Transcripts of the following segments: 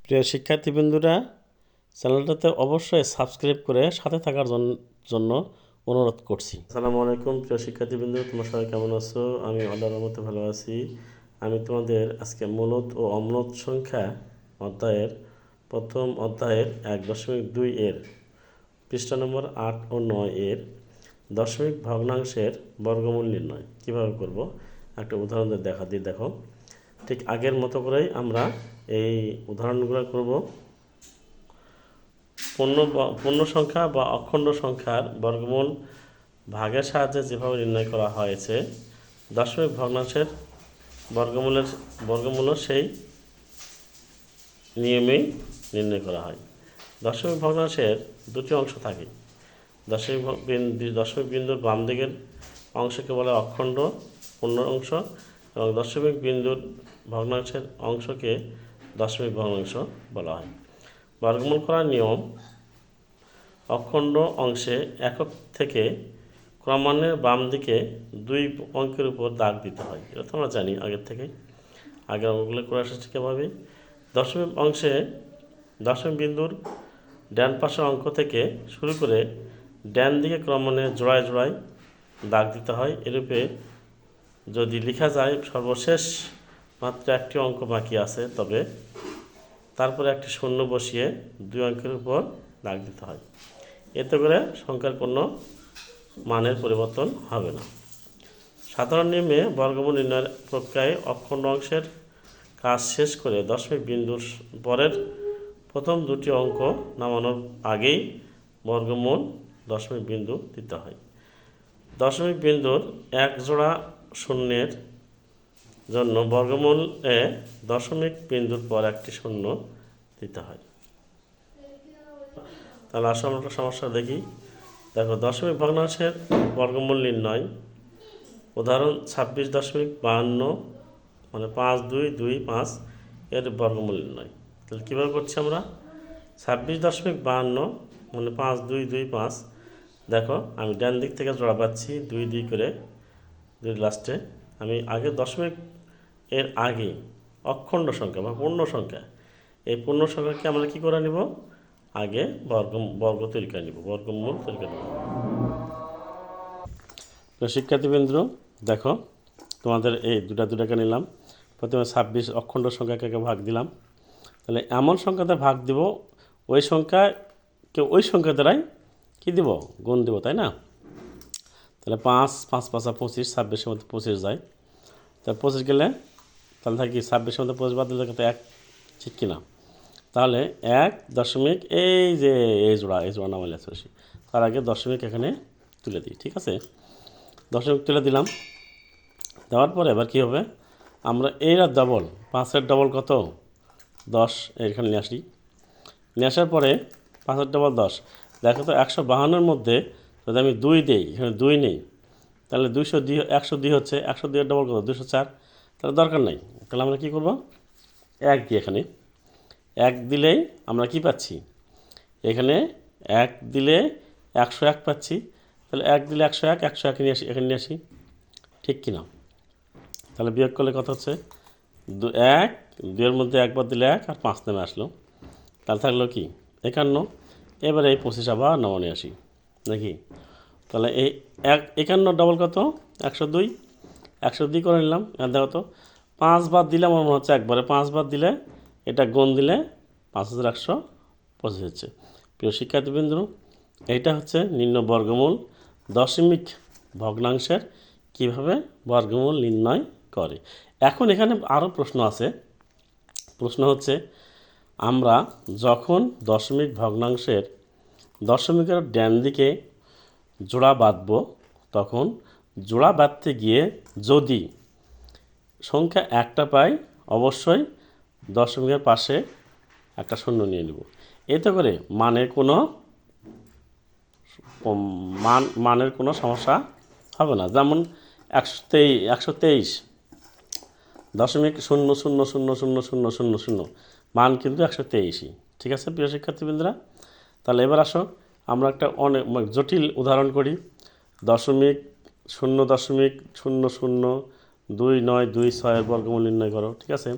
প্রিয় শিক্ষার্থীবৃন্দরা, চ্যানেলটাতে অবশ্যই সাবস্ক্রাইব করে সাথে থাকার জন্য অনুরোধ করছি। আসসালামু আলাইকুম প্রিয় শিক্ষার্থীবৃন্দ, তোমরা সবাই কেমন আছো? আমি আল্লাহর রহমতে ভালো আছি। আমি তোমাদের আজকে মূলত ও অম্লত সংখ্যা অধ্যায়ের প্রথম অধ্যায়ের 1.2 এর পৃষ্ঠা নম্বর 8 ও 9 এর দশমিক ভগ্নাংশের বর্গমূল নির্ণয় কীভাবে করব একটা উদাহরণ দেখা দিয়ে দেখো। ঠিক আগের মতো করেই আমরা এই উদাহরণগুলো করব। পূর্ণ সংখ্যা বা অখণ্ড সংখ্যার বর্গমূল ভাগের সাহায্যে যেভাবে নির্ণয় করা হয়েছে, দশমিক ভগ্নাংশের বর্গমূলও সেই নিয়মেই নির্ণয় করা হয়। দশমিক ভগ্নাংশের দুটি অংশ থাকে। দশমিক বিন্দুর বাম দিকের অংশকে বলে অখণ্ড পূর্ণ অংশ, এবং দশমিক বিন্দুর ভগ্নাংশের অংশকে দশমিক ভগ্নাংশ বলা হয়। বর্গমূল করার নিয়ম: অখণ্ড অংশে একক থেকে ক্রমান্বয়ে বাম দিকে 2 অঙ্কের উপর দাগ দিতে হয়। এটা তো আমরা জানি আগের থেকে, আগের অঙ্কগুলো করে এসেছি কীভাবে। দশমিক অংশে দশমিক বিন্দুর ডান পাশের অঙ্ক থেকে শুরু করে ডান দিকে ক্রমান্বয়ে জোড়ায় জোড়ায় দাগ দিতে হয়। এরূপে যদি লেখা যায় সর্বশেষ মাত্র একটি অঙ্ক বাকি আছে, তবে তারপরে একটি শূন্য বসিয়ে 2 অঙ্কের উপর দাগ দিতে হয়। এতে করে সংখ্যার কোনো মানের পরিবর্তন হবে না। সাধারণ নিয়মে বর্গমূল নির্ণয়ের প্রক্রিয়ায় অখণ্ড অংশের কাজ শেষ করে দশমিক বিন্দুর পরের প্রথম দুটি অঙ্ক নামানোর আগেই বর্গমূল দশমিক বিন্দু দিতে হয়। দশমিক বিন্দুর এক জোড়া শূন্যের জন্য বর্গমূলে দশমিক বিন্দুর পর একটি শূন্য দিতে হয়। তাহলে আসলে আমরা সমস্যা দেখি। দেখো, দশমিক ভগ্নাংশের বর্গমূল নির্ণয়। উদাহরণ 26.52 মানে 5225 এর বর্গমূল নির্ণয়। তাহলে কীভাবে করছি আমরা? 26.52 মানে 5225। দেখো, আমি ডান দিক থেকে জোড়া পাচ্ছি 2 করে 2 লাস্টে। আমি আগে দশমিক এর আগে অখণ্ড সংখ্যা বা পূর্ণ সংখ্যা, এই পূর্ণ সংখ্যাকে আমরা কী করে নিব? আগে বর্গ তৈরি করে নিব, বর্গমূল তৈরি করে নিব। তো শিক্ষার্থীবৃন্দ দেখো, তোমাদের এই দুটাকে নিলাম। প্রথমে 26 অখণ্ড সংখ্যাকে ভাগ দিলাম। তাহলে এমন সংখ্যাতে ভাগ দিব, ওই সংখ্যাকে ওই সংখ্যা দ্বারাই কী দিব? গুণ দিব, তাই না? তাহলে 5 5 5 25, 26-এর মধ্যে 25 যায়। তাহলে 25 গেলে তাহলে থাকি 26-এর মধ্যে 25 বাদ দিলে কিন্তু 1, ঠিক কিনা? তাহলে 1 দশমিক এই জোড়া নামাইলে আসি, তার আগে দশমিক এখানে তুলে দিই, ঠিক আছে? দশমিক তুলে দিলাম। দেওয়ার পরে এবার কী হবে? আমরা এর ডবল, 5-এর ডবল কত? 10, এখানে নিয়ে আসি। নিয়ে আসার পরে 5-এর ডবল 10। দেখো তো 152-এর মধ্যে যদি আমি 2 দিই, এখানে 2 নেই, তাহলে 102 হচ্ছে। 102-এর ডবল কত? 204। তাহলে দরকার নেই। তাহলে আমরা কী করব? 1 দিই এখানে। 1 দিলেই আমরা কি পাচ্ছি? এখানে 1 দিলে 101 পাচ্ছি। তাহলে 1 দিলে 101, 101 নিয়ে আসি, এখানে নিয়ে আসি, ঠিক কিনা? তাহলে বিয়োগ করলে কত হচ্ছে? 1, 2-এর মধ্যে 1 বাদ দিলে 1, আর 5 নেমে আসলো। তাহলে থাকলো কি? 51। এবারে এই 25 আবার নামানো আসি, নাকি? তাহলে এই 51 ডবল কত? 102। 102 করে নিলাম। আর দেখো তো 5 বাদ দিলে আমার মনে হচ্ছে একবারে 5 বাদ দিলে এটা গুণ দিলে 5125 হচ্ছে। প্রিয় শিক্ষার্থীবৃন্দ, এইটা হচ্ছে নিম্ন বর্গমূল দশমিক ভগ্নাংশের কিভাবে বর্গমূল নির্ণয় করে। এখন এখানে আরও প্রশ্ন আছে। প্রশ্ন হচ্ছে, আমরা যখন দশমিক ভগ্নাংশের দশমিকের ডান দিকে জোড়া বাঁধব, তখন জোড়া বাঁধতে গিয়ে যদি সংখ্যা একটা পাই, অবশ্যই দশমিকের পাশে একটা শূন্য নিয়ে নেব। এতে করে মানের কোনো সমস্যা হবে না। যেমন 123 দশমিক 0.0000000, মান কিন্তু 123ই, ঠিক আছে প্রিয় শিক্ষার্থীবৃন্দরা? তাহলে এবার আসো আমরা একটা অনেক জটিল উদাহরণ করি। 0.002926 বর্গমূল নির্ণয় করো, ঠিক আছে?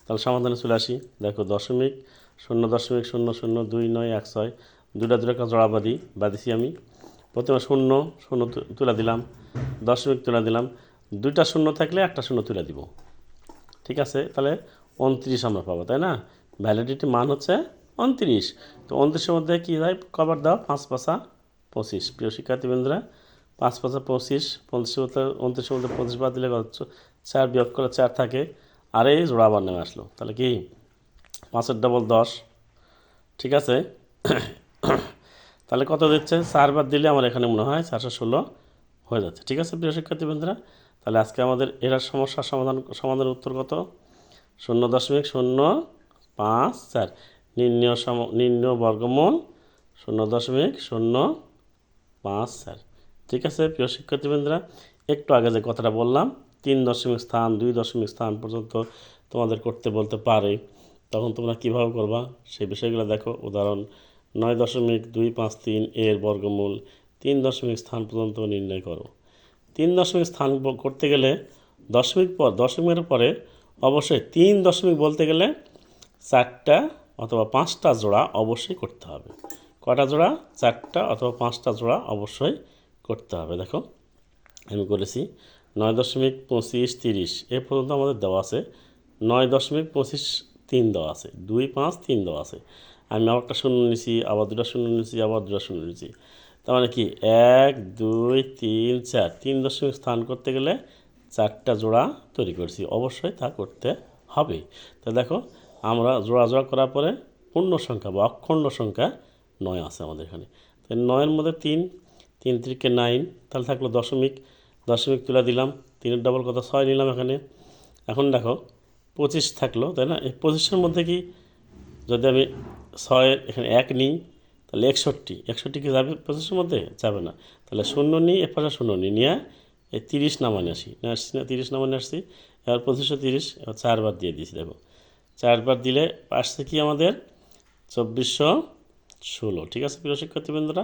তাহলে সমাধানে চলে আসি। দেখো 0.00002916 দুটা দুটা জোড়া বাঁধিছি আমি। প্রথমে শূন্য শূন্য তুলে দিলাম, দশমিক তুলে দিলাম, দুইটা শূন্য থাকলে একটা শূন্য তুলে দিব। ঠিক আছে, তাহলে 29 আমরা পাবো, তাই না? ভ্যালিডিটি মান হচ্ছে 29। তো 29-এর মধ্যে কী হয়, কবার দাও, 5 5 25। প্রিয় শিক্ষার্থীবৃন্দরা, 5 5 25, 29-এর মধ্যে 25 বাদ দিলে 4 বিয়োগ করে 4 থাকে, আর এই জোড়া আবার নেমে আসলো। তাহলে কি 5-এর ডবল 10। ঠিক আছে, তাহলে কত দিচ্ছে, 4 বাদ দিলে আমার এখানে মনে হয় 416 হয়ে যাচ্ছে। ঠিক আছে প্রিয় শিক্ষার্থীবৃন্দরা, তাহলে আজকে আমাদের এর সমস্যার সমাধানের উত্তর কত, 0.054। নির্ণয় বর্গমূল 0.054। ঠিক আছে প্রিয় শিক্ষার্থীবৃন্দরা, একটু আগে যে কথাটা বললাম, 3 দশমিক স্থান 2 দশমিক স্থান পর্যন্ত তোমাদের করতে বলতে পারে, তখন তোমরা কীভাবে করবা সেই বিষয়গুলো দেখো। উদাহরণ 9.253 এর বর্গমূল 3 দশমিক স্থান পর্যন্ত নির্ণয় করো। 3 দশমিক স্থান করতে গেলে দশমিকের পরে অবশ্যই 3 দশমিক বলতে গেলে 4টা অথবা 5টা জোড়া অবশ্যই করতে হবে। কটা জোড়া, 4টা অথবা 5টা জোড়া অবশ্যই করতে হবে। দেখো আমি করেছি 9.2530 এ পর্যন্ত আমাদের দেওয়া আছে, 9.25 দেওয়া আছে, 2 5 3 দেওয়া আছে। আমি আবার একটা শূন্য নিয়েছি, আবার দুটা শূন্য নিয়েছি, আবার দুটা শূন্য নিয়েছি। তার মানে কি 1 2 3 4, 3 দশমিক স্থান করতে গেলে 4টা জোড়া তৈরি করছি, অবশ্যই তা করতে হবে। তা দেখো আমরা জোড়া জোড়া করার পরে পূর্ণ সংখ্যা বা অখণ্ড সংখ্যা 9 আছে আমাদের এখানে। তাই 9-এর মধ্যে 3 3 3 9, তাহলে থাকলো দশমিক তুলে দিলাম, 3-এর ডবল কত, 6 নিলাম এখানে। এখন দেখো 25 থাকলো, তাই না? এই 25-এর মধ্যে কি যদি আমি 6-এর এখানে 1 নিই, তাহলে 61 কি যাবে 25-এর মধ্যে? যাবে না। তাহলে শূন্য নিই, এর পাশে শূন্য নিয়ে এই 30 নামানে আসি না, 30 নামানে আসছি। এবার 2530, এবার 4 বার দিয়ে দিয়েছি। দেখো 4 বার দিলে আসছে কি আমাদের 2416। ঠিক আছে প্রিয় শিক্ষার্থীবৃন্দরা,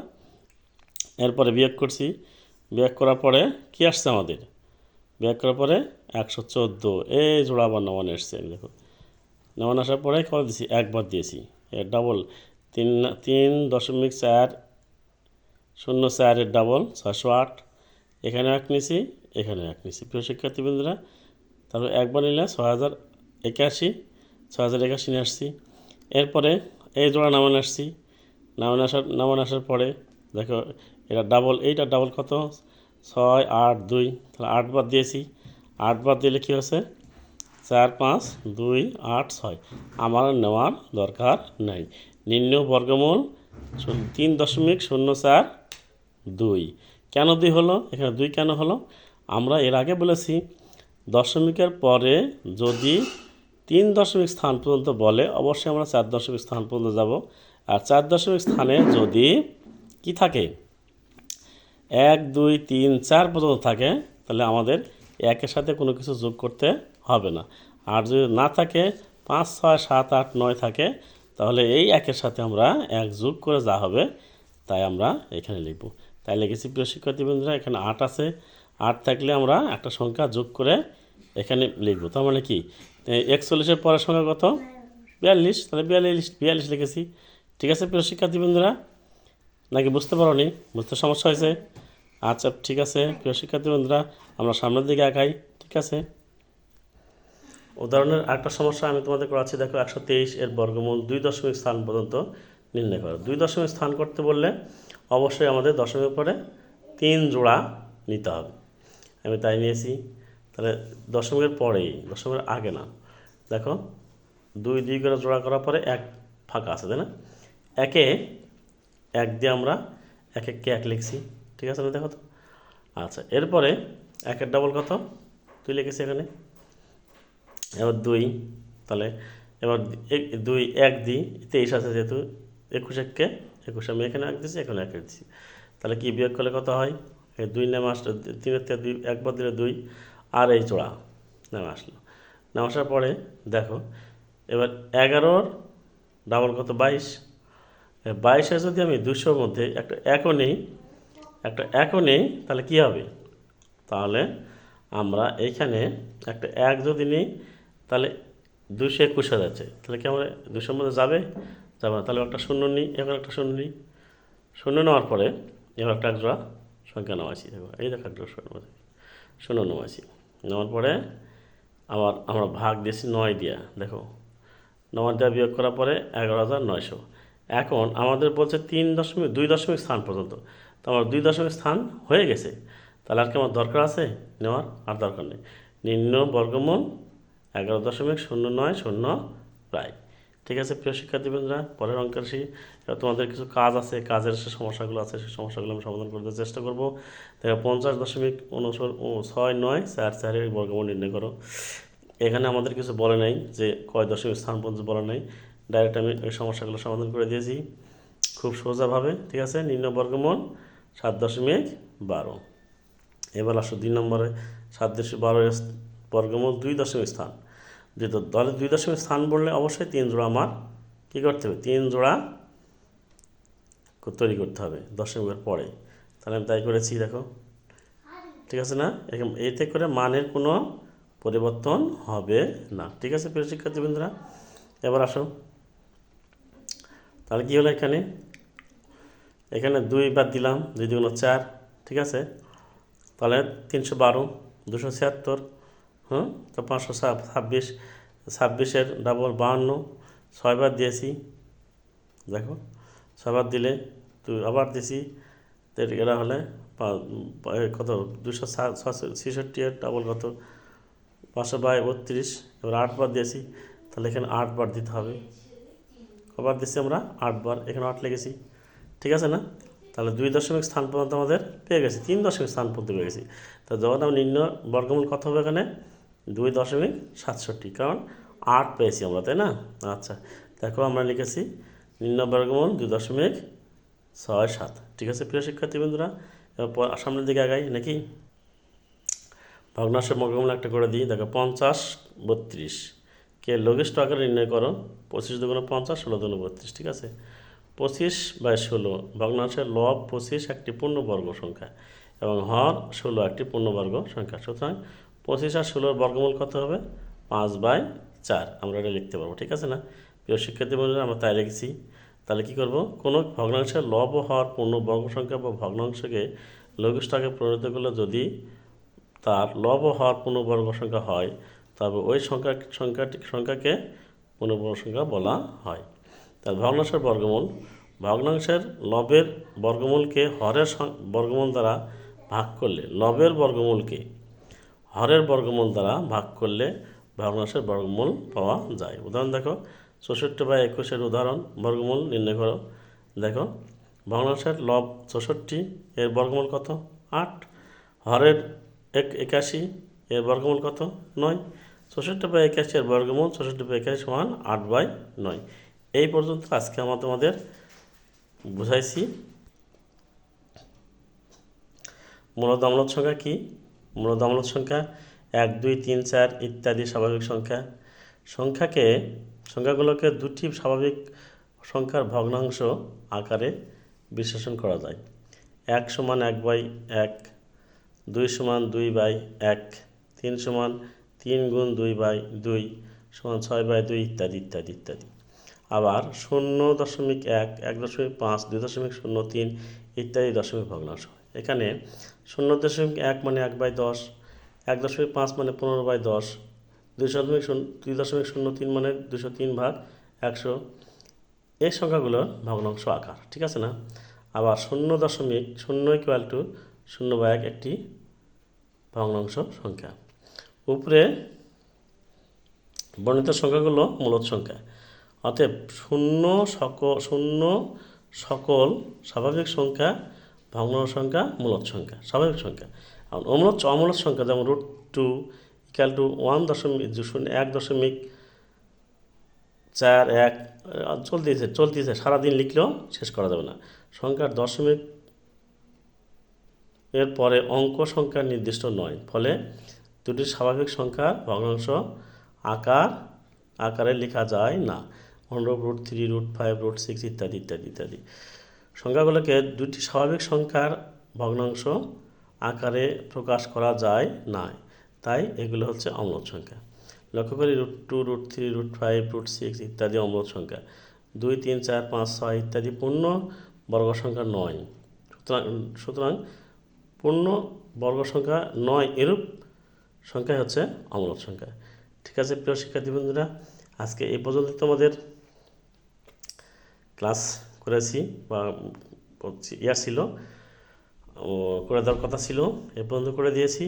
এরপরে বিয়োগ করছি, বিয়োগ করার পরে কি আসছে আমাদের, বিয়োগ করার পরে 114। এই জোড়া আবার নামানে আসছে। দেখো নামানে আসার পরে কত দিয়েছি, একবার দিয়েছি, ডাবল 3.404 এর ডাবল 608। এখানে এক নিয়েছি, এখানে এক নিয়েছি। প্রিয় শিক্ষার্থীবৃন্দরা, তারপর একবার নিলে 6081 নিয়ে আসছি। এরপরে এই জোড়া নামানে আসছি, নামানে আসার পরে দেখো এটা ডাবল, এইটা ডাবল কত, 6 8 2, তাহলে 8 বার দিয়েছি। 8 বার দিলে কী হচ্ছে, 4 5 2 8 6। আমার নেওয়ার দরকার নাই। নির্ণয় বর্গমূল 3.042। কেন 2 হলো এখানে, 2 কেন হলো, আমরা এর আগে বলেছি দশমিকের পরে যদি 3 দশমিক স্থান পর্যন্ত বলে অবশ্যই আমরা 4 দশমিক স্থান পর্যন্ত যাব। আর 4 দশমিক স্থানে যদি কি থাকে, 1 2 3 4 পর্যন্ত থাকে, তাহলে আমাদের একের সাথে কোনো কিছু যোগ করতে হবে না। আর যদি না থাকে 5 6 7 8 9 থাকে, তাহলে এই একের সাথে আমরা 1 যোগ করে যা হবে তাই আমরা এখানে লিখব। তাই লিখেছি প্রিয় শিক্ষার্থীবৃন্দরা, এখানে 8 আছে, 8 থাকলে আমরা একটা সংখ্যা যোগ করে এখানে লিখব। তার মানে কি 41-এর পরের সংখ্যা কত, 42, তাহলে 42 লিখেছি। ঠিক আছে প্রিয় শিক্ষার্থীবৃন্দরা, নাকি বুঝতে পারো নি, বুঝতে সমস্যা হয়েছে? আচ্ছা ঠিক আছে প্রিয় শিক্ষার্থীবৃন্দরা, আমরা সামনের দিকে আগাই। ঠিক আছে, উদাহরণের একটা সমস্যা আমি তোমাদের করাচ্ছি। দেখো 123 এর বর্গমূল 2 দশমিক স্থান পর্যন্ত নির্ণয় করো। 2 দশমিক স্থান করতে বললে অবশ্যই আমাদের দশমিকের পরে 3 জোড়া নিতে হবে। আমি তাই নিয়েছি। তাহলে দশমিকের পরেই, দশমিকের আগে না। দেখো 2 2 করে জোড়া করার পরে 1 ফাঁকা আছে, তাই না? 1 দিয়ে আমরা 1 1 লিখছি। ঠিক আছে, দেখো তো। আচ্ছা এরপরে 1-এর ডাবল কত, 2 লিখেছি এখানে। এবার 2, তাহলে এবার 2 1 দিই, 23 আছে যেহেতু, 21 21 আমি এখানে 1 দিচ্ছি, এখানে 1 দিচ্ছি। তাহলে কি বিয়োগ করলে কত হয়, এই 2 নেমে আসলো, 3-এর থেকে 2 একবার দিলে 2, আর এই জোড়া নেমে আসলো। নেমে আসার পরে দেখো এবার 11-র ডাবল কত, 22। 22-এ যদি আমি 200-র মধ্যে একটা 1ও নেই, তাহলে কি হবে, তাহলে আমরা এইখানে একটা 1 যদি নিই, তাহলে 221 হয়ে যাচ্ছে, তাহলে কি আমরা 200 মধ্যে যাবে যাবে না, তাহলে একটা শূন্য নিই, এবার একটা শূন্য নিই, শূন্য নেওয়ার পরে এবার একটা জোড়া সংখ্যা নামাইছি, দেখো এই দেখো একটা শূন্য নামাইছি, নেওয়ার পরে আবার আমরা ভাগ দিয়েছি 9 দিয়া, দেখো 9 দিয়া বিয়োগ করার পরে 11,900। এখন আমাদের বলছে 2 দশমিক স্থান পর্যন্ত, তো আমার 2 দশমিক স্থান হয়ে গেছে, তাহলে আর কি আমার দরকার আছে নেওয়ার? আর দরকার নেই। নিম্ন বর্গমূল 11.0900 প্রায়। ঠিক আছে প্রিয় শিক্ষার্থীবৃন্দরা, পরের অঙ্কের এবার তোমাদের কিছু কাজ আছে, কাজের যে সমস্যাগুলো আছে সেই সমস্যাগুলো আমি সমাধান করতে চেষ্টা করবো। দেখো 50.6944 বর্গমূল নির্ণয় করো। এখানে আমাদের কিছু বলে নাই যে কয় দশমিক স্থান পর্যন্ত বলা নাই, ডাইরেক্ট আমি এই সমস্যাগুলো সমাধান করে দিয়েছি খুব সোজাভাবে। ঠিক আছে, নিম্ন বর্গমূল 7.12। এবার আসো 2 নম্বরে 7.12 বর্গমূল 2 দশমিক স্থান। যেহেতু দলে 2 দশমিক স্থান বললে অবশ্যই 3 জোড়া আমার কী করতে হবে, 3 জোড়া তৈরি করতে হবে দশমিকের পরে, তাহলে আমি তাই করেছি দেখো। ঠিক আছে না, এতে করে মানের কোনো পরিবর্তন হবে না। ঠিক আছে প্রিয় শিক্ষার্থীবৃন্দরা, এবার আসো তাহলে কী হলো, এখানে 2 বাদ দিলাম, 2 2 4। ঠিক আছে, তাহলে 312, 276, তো 526, 26-এর ডাবল 52, 6 বার দিয়েছি, দেখো 6 বার দিলে তুই আবার দিছি, এরা হলে কত 266-এর ডাবল কত 532। এবার 8 বার দিয়েছি, তাহলে এখানে 8 বার দিতে হবে, কবার দিচ্ছি আমরা 8 বার, এখানে 8 লিখেছি। ঠিক আছে না, তাহলে 2 দশমিক স্থান পর্যন্ত আমাদের পেয়ে গেছি, 3 দশমিক স্থান পর্যন্ত পেয়ে গেছি। তো যখন আমরা নিম্ন বর্গমূল কত হবে এখানে 2.67, কারণ 8 পেয়েছি আমরা, তাই না? আচ্ছা দেখো আমরা লিখেছি নিম্ন বর্গমূল 2.67। ঠিক আছে প্রিয় শিক্ষার্থীবৃন্দরা, এবার সামনের দিকে আগাই নাকি, ভগ্নাংশের বর্গমূল একটা করে দিই। দেখো 50/32 কে লঘিষ্ঠ আকারে নির্ণয় করো। 25 দুগুণ 50, 16 দুগুণ 32। ঠিক আছে, 25/16 ভগ্নাংশের লব 25 একটি পূর্ণবর্গ সংখ্যা এবং হর 16 একটি পূর্ণবর্গ সংখ্যা। সুতরাং 25 আর 16-এর বর্গমূল কত হবে, 5/4 আমরা এটা লিখতে পারবো। ঠিক আছে না প্রিয় শিক্ষার্থী বন্ধুরা, আমরা তাই লিখছি। তাহলে কী করব, কোনো ভগ্নাংশের লব ও হর পূর্ণবর্গ সংখ্যা বা ভগ্নাংশকে লঘিষ্ঠ আকারে পরিণত করলে যদি তার লব ও হর পূর্ণবর্গ সংখ্যা হয়, তবে ওই সংখ্যাকে পূর্ণবর্গ সংখ্যা বলা হয়। তার ভগ্নাংশের বর্গমূল, ভগ্নাংশের লবের বর্গমূলকে হরের বর্গমূল দ্বারা ভাগ করলে, লবের বর্গমূলকে হরের বর্গমূল দ্বারা ভাগ করলে ভগ্নাংশের বর্গমূল পাওয়া যায়। উদাহরণ দেখো 64/21-এর উদাহরণ, বর্গমূল নির্ণয় করো। দেখো ভগ্নাংশের লব 64, এর বর্গমূল কত 8, হরের 81, এর বর্গমূল কত 9। 64/81-এর বর্গমূল 64/81 সমান 8/9। এই পর্যন্ত আজকে আমরা তোমাদের বুঝাইছি মূলদ অম্লদ সংখ্যা কী। মূলদ অম্লদ সংখ্যা 1 2 3 4 ইত্যাদি স্বাভাবিক সংখ্যা। সংখ্যাগুলোকে দুটি স্বাভাবিক সংখ্যার ভগ্নাংশ আকারে বিশ্লেষণ করা যায়। 1 সমান 1/1, 2 সমান 2/1, 3 সমান 3 গুণ 2/2 সমান 6/2 ইত্যাদি ইত্যাদি ইত্যাদি। আবার 0.1, 1.5, 2.03 ইত্যাদি দশমিক ভগ্নাংশ। এখানে 0.1 মানে 1/10, 1.5 মানে 15/10, 2.03 মানে 203/100 এই সংখ্যাগুলোর ভগ্নাংশ আকার। ঠিক আছে না, আবার 0.0 = 0/1 একটি ভগ্নাংশ সংখ্যা। উপরে বর্ণিত সংখ্যাগুলো মূলদ সংখ্যা, অতএব শূন্য সকল স্বাভাবিক সংখ্যা ভগ্নাংশ সংখ্যা মূলদ সংখ্যা স্বাভাবিক সংখ্যা। অমূলদ সংখ্যা যেমন √2 = 1.41 চলতেছে সারাদিন লিখলেও শেষ করা যাবে না। সংখ্যার দশমিক এর পরে অঙ্ক সংখ্যা নির্দিষ্ট নয়, ফলে দুটি স্বাভাবিক সংখ্যার ভগ্নাংশ আকারে লেখা যায় না। √3, √5, √6 ইত্যাদি ইত্যাদি ইত্যাদি সংখ্যাগুলোকে দুটি স্বাভাবিক সংখ্যার ভগ্নাংশ আকারে প্রকাশ করা যায় না, তাই এগুলো হচ্ছে অম্লদ সংখ্যা। লক্ষ্য করি √2, √3, √5, √6 ইত্যাদি অম্লত সংখ্যা। 2, 3, 4, 5, 6 ইত্যাদি পূর্ণ বর্গ সংখ্যা 9। সুতরাং পূর্ণ বর্গ সংখ্যা 9 এরূপ সংখ্যাই হচ্ছে অম্লত সংখ্যা। ঠিক আছে প্রিয় শিক্ষার্থী বন্ধুরা, আজকে এই পর্যন্ত তোমাদের ক্লাস করেছি বা ছিল করে দেওয়ার কথা ছিল, এ পর্যন্ত করে দিয়েছি।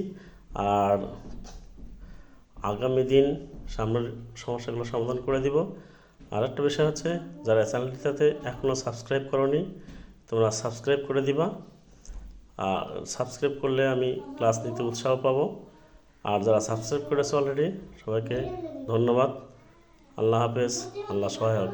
আর আগামী দিন সামনের সমস্যাগুলো সমাধান করে দিব। আর একটা বিষয় হচ্ছে, যারা চ্যানেলটিতে এখনও সাবস্ক্রাইব করোনি তোমরা সাবস্ক্রাইব করে দিবা। আর সাবস্ক্রাইব করলে আমি ক্লাস নিতে উৎসাহ পাবো। আর যারা সাবস্ক্রাইব করেছে অলরেডি সবাইকে ধন্যবাদ। আল্লাহ হাফেজ, আল্লাহ সহায়ক।